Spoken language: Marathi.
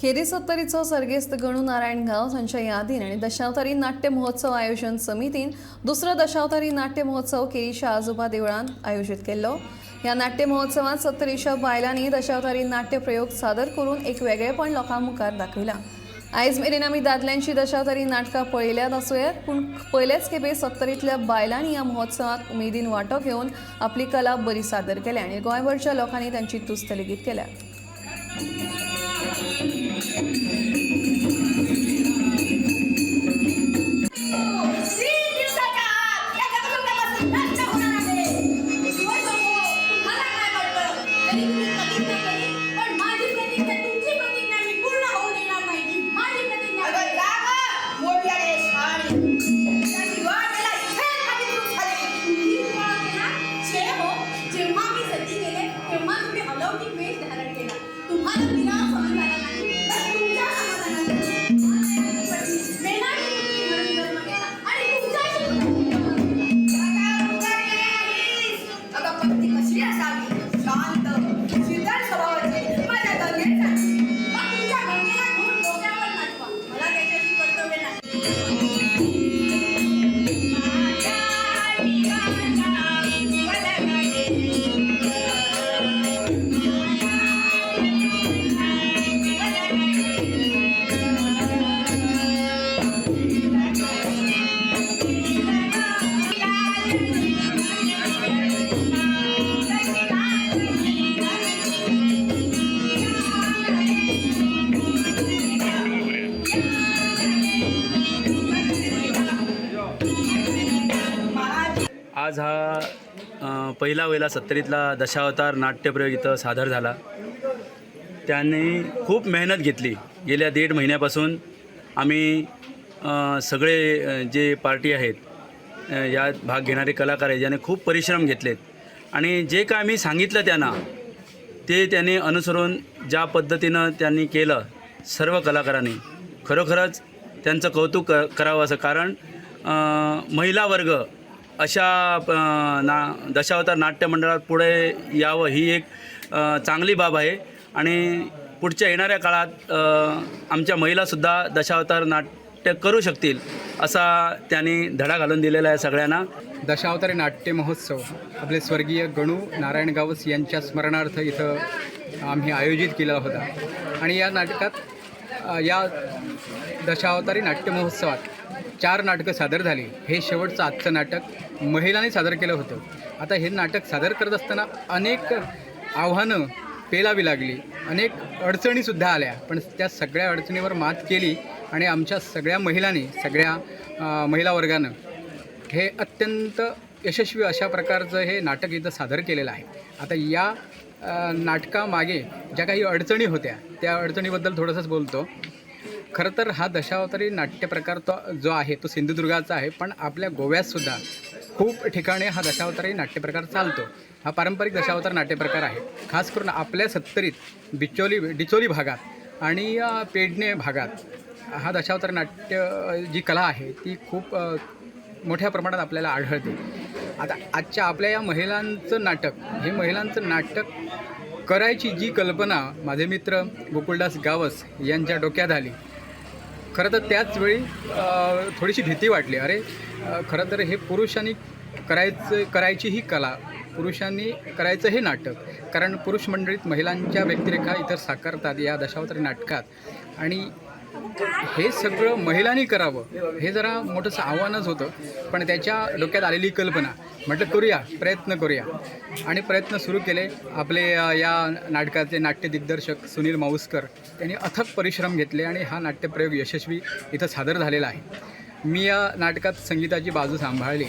खेरी सत्तरीचो सर्गेस्त गणू नारायण गांव हांच्या यादीन आनी दशावतारी नाट्य महोत्सव आयोजन समितीन दुसरो दशावतारी नाट्य महोत्सव केरीच्या आजोबा देवळान आयोजित केल्लो। ह्या नाट्य महोत्सवात 70 बायलांनी दशावतारी नाट्य प्रयोग सादर करून एक वेगळेपण लोकां मुखार दाखयला। आयज मेरेन आमी दादल्यांची दशावतारी नाटकां पळयल्यात आसुयात, पूण पयलेच खेपे 70तल्या बायलांनी ह्या महोत्सवात उमेदीन वांटो घेवन आपली कला बरी सादर केल्या आनी गोंयभरच्या लोकांनी तांची तुस्त लेगीत केल्या। आज हा पहिला वेळेला 70तला दशावतार नाट्यप्रयोग इथं सादर झाला। त्यांनी खूप मेहनत घेतली। गेल्या 1.5 महिन्यापासून आम्ही सगळे जे पार्टी आहेत यात भाग घेणारे कलाकार आहेत ज्याने खूप परिश्रम घेतलेत आणि जे काय आम्ही सांगितलं त्यांना ते त्याने अनुसरून ज्या पद्धतीनं त्यांनी केलं सर्व कलाकारांनी खरोखरच त्यांचं कौतुक करावं असं, कारण महिला वर्ग अशा दशावतार नाट्य मंडळात पुढे यावं ही एक चांगली बाब आहे आणि पुढच्या येणाऱ्या काळात आमच्या महिलासुद्धा दशावतार नाट्य करू शकतील असा त्यांनी धडा घालून दिलेला आहे सगळ्यांना। दशावतारी नाट्य महोत्सव आपले स्वर्गीय गणू नारायण गावस यांच्या स्मरणार्थ इथं आम्ही आयोजित केला होता आणि या नाटकात या दशावतारी नाट्य महोत्सवात 4 नाटकं सादर झाली। हे शेवटचं आजचं नाटक महिलांनी सादर केलं होतं। आता हे नाटक सादर करत असताना अनेक आव्हानं पेलावी लागली, अनेक अडचणीसुद्धा आल्या, पण त्या सगळ्या अडचणीवर मात केली आणि आमच्या सगळ्या महिलांनी, सगळ्या महिला वर्गानं हे अत्यंत यशस्वी अशा प्रकारचं हे नाटक इथं सादर केलेलं आहे। आता या नाटकामागे ज्या काही अडचणी होत्या त्या अडचणीबद्दल थोडंसंच बोलतो। खरं तर हा दशावतारी नाट्यप्रकार जो आहे तो सिंधुदुर्गाचा आहे, पण आपल्या गोव्यातसुद्धा खूप ठिकाणी हा दशावतारी नाट्यप्रकार चालतो। हा पारंपरिक दशावतार नाट्यप्रकार आहे। खास करून आपल्या 70त डिचोली भागात आणि पेडणे भागात हा दशावतार नाट्य जी कला आहे ती खूप मोठ्या प्रमाणात आपल्याला आढळते। आता आजच्या आपल्या या महिलांचं नाटक करायची जी कल्पना माझे मित्र गोकुळदास गावस यांच्या डोक्यात आली, खरं तर त्याच वेळी थोडीशी भीती वाटली। अरे खरं तर हे पुरुषांनी करायची ही कला, पुरुषांनी करायचं हे नाटक, कारण पुरुष मंडळीत महिलांच्या व्यक्तिरेखा इतर साकारतात या दशावतारी नाटकात आणि हे सगळं महिलांनी करावं हे जरा मोठंसं आव्हानच होतं। पण त्याच्या डोक्यात आलेली कल्पना म्हटलं करूया, प्रयत्न करूया आणि प्रयत्न सुरू केले। आपले या नाटकाचे नाट्य दिग्दर्शक सुनील माऊसकर यांनी अथक परिश्रम घेतले आणि हा नाट्यप्रयोग यशस्वी इथं सादर झालेला आहे। मी या नाटकात संगीताची बाजू सांभाळली